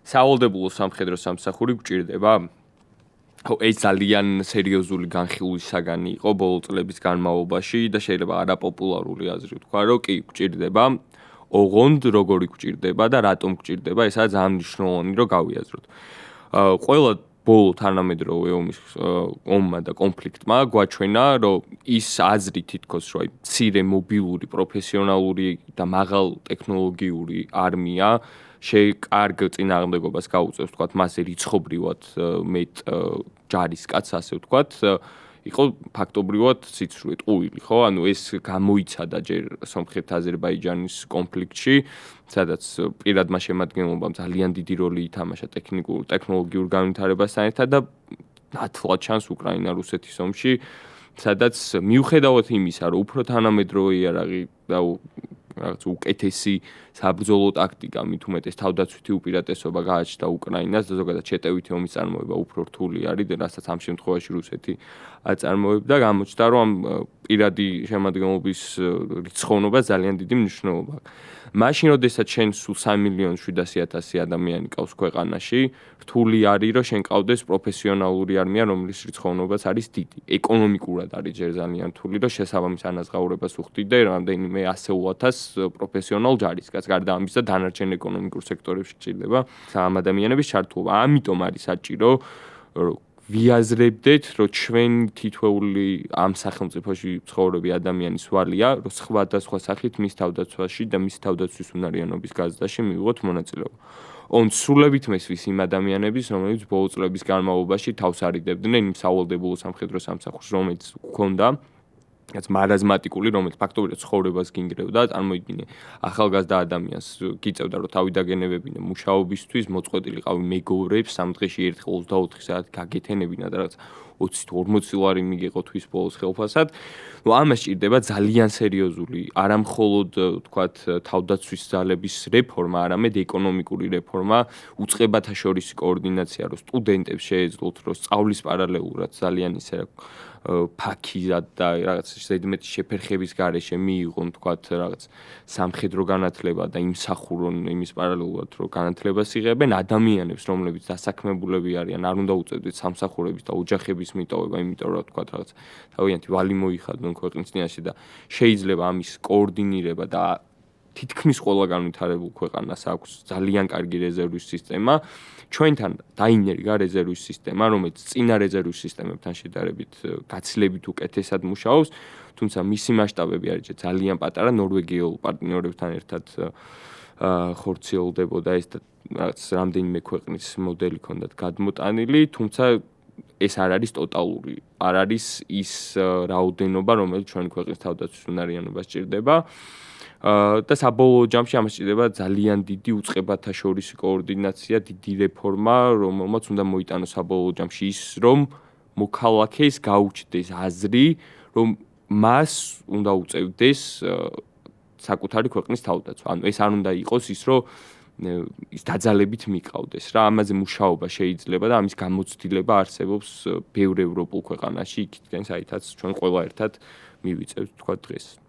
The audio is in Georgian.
სავალდებულო სამხედრო სამსახური გვჭირდება? ეს ძალიან სერიოზული განხილვის საგანი იყო ბოლო წლების განმავლობაში და შეიძლება არაპოპულარული აზრი ვთქვა, რომ კი გვჭირდება. ოღონდ როგორი გვჭირდება და რატომ გვჭირდება, ესაა ძალიან მნიშვნელოვანი, რომ გავიაზროთ. ყველა ბოლო თანამედროვე ომმა და კონფლიქტმა გვაჩვენა, რომ ის აზრი თითქოს, რომ მცირე მობილური, პროფესიონალური და მაღალ ტექნოლოგიური არმია კარგ წინააღმდეგობას გაუწევს, თქვათ, მასზე რიცხობრივად მეტ ჯარისკაცს, ასე ვთქვათ, იყო ფაქტობრივად სიცრუე ტყუილი, ხო? ანუ ეს გამოიცადა ჯერ სომხეთ-აზერბაიჯანის კონფლიქტში, სადაც პირადმა შემადგენლობამ ძალიან დიდი როლი ითამაშა ტექნოლოგიურ განვითარებასთან ერთად და ნათლად ჩანს უკრაინა-რუსეთის ომში, სადაც მიუხედავად იმისა, რომ უფრო თანამედროვე იარაღი და რაღაც უკეთესი საბრძოლო ტაქტიკა, მით უმეტეს თავდაცვითი უპირატესობა გააჩნდა უკრაინას და ზოგადად შეტევითი ომის წარმოება უფრო რთული არის, რასაც ამ შემთხვევაში რუსეთი აწარმოებდა, გამოჩნდა, რომ ამ პირადი შემადგენლობის რიცხოვნობა ძალიან დიდი მნიშვნელობა აქვს. მაშინ, როდესაც შენ სულ 3,700,000 ადამიანი ყავს ქვეყანაში, რთული არის, რომ შენ ყავდეს პროფესიონალური არმია, რომლის რიცხოვნობაც არის დიდი. ეკონომიკურად არის ჯერ ძალიან რთული, რომ შესაბამის ანაზღაურებას უხდიდე რამდენიმე 100,000 პროფესიონალ ჯარისკაცს, გარდა ამისა დანარჩენ ეკონომიკურ სექტორებში ჭირდება ამ ადამიანების ჩართულობა. ამიტომ არის საჭირო, რომ ვიაზრებდეთ, რომ ჩვენ თითოეული ამ სახელმწიფოში ცხოვრები ადამიანის ვალია, რომ სხვადასხვა სახით მის თავდაცვაში და მის თავდაცვის უნარიანობის გაზრდაში მივიღოთ მონაწილეობა. სრულებით მესვის იმ ადამიანების, რომლებიც ბოლო წლების განმავლობაში თავს არიდებდნენ იმ სავალდებულო სამხედრო სამსახურს, რომელიც გვქონდა, რაც მარაზმატიკული, რომელიც ფაქტობრივად ცხოვრებას გინგრევდა, წარმოიდგინე, ახალგაზრდა ადამიანს გიწევდა, რომ თავი დაგენებებინა მუშაობისთვის, მოწყვეტილიყავი მეგობრებს, სამ დღეში ერთხელ 24 საათი გაგეთენებინა და რაღაც 20-40 ლარი მიგიღო თვის ბოლოს ხელფასად. ამას ჭირდება ძალიან სერიოზული, არა მხოლოდ, თქვათ, თავდაცვის ძალების რეფორმა, არამედ ეკონომიკური რეფორმა, უწყებათა შორის კოორდინაცია, რომ სტუდენტებს შეეძლოთ, რომ სწავლის პარალელურად ძალიან ისე ფაქიზად და რაღაც ზედმეტი შეფერხების გარეშე მიიღონ, თქვათ, რაღაც სამხედრო განათლება და იმსახურონ იმის პარალელურად, რომ განათლებას იღებენ ადამიანებს, რომლებიც დასაქმებულები არიან, არ უნდა უწევდეთ სამსახურების და ოჯახების მიტოვება, იმიტომ რომ თქვათ, რაღაც თავიანთი ვალი მოიხადონ ქვეყნის წინაშე და შეიძლება ამის კოორდინირება და თითქმის ყველა განვითარებულ ქვეყანას აქვს ძალიან კარგი რეზერვის სისტემა. ჩვენთან დაინერგა რეზერვის სისტემა, რომელიც წინა რეზერვის სისტემებთან შედარებით გაცილებით უკეთესად მუშაობს, თუმცა მისი მასშტაბები არის ძალიან პატარა, ნორვეგიელ პარტნიორებთან ერთად ხორციელდებოდა ეს და რაღაც რამდენიმე ქვეყნის მოდელი ჰქონდათ გადმოტანილი, თუმცა ეს არ არის ტოტალური, არ არის ის რაოდენობა, რომელიც ჩვენი ქვეყნის თავდაცვის უნარიანობას ჭირდება. და საბოლოო ჯამში ამას ჭირდება ძალიან დიდი უწყებათა შორის კოორდინაცია, დიდი რეფორმა, რომელმაც უნდა მოიტანოს საბოლოო ჯამში ის, რომ მოქალაქეს გაუჩნდეს აზრი, რომ მას უნდა უწევდეს საკუთარი ქვეყნის თავდაცვა. ანუ ეს არ უნდა იყოს ის, რომ ის დაძალებით მიყავდეს რა, ამაზე მუშაობა შეიძლება და ამის გამოცდილება არსებობს ბევრ ევროპულ ქვეყანაში, იქითკენ საითაც ჩვენ ყველა ერთად მივიწევთ თქვა დღეს.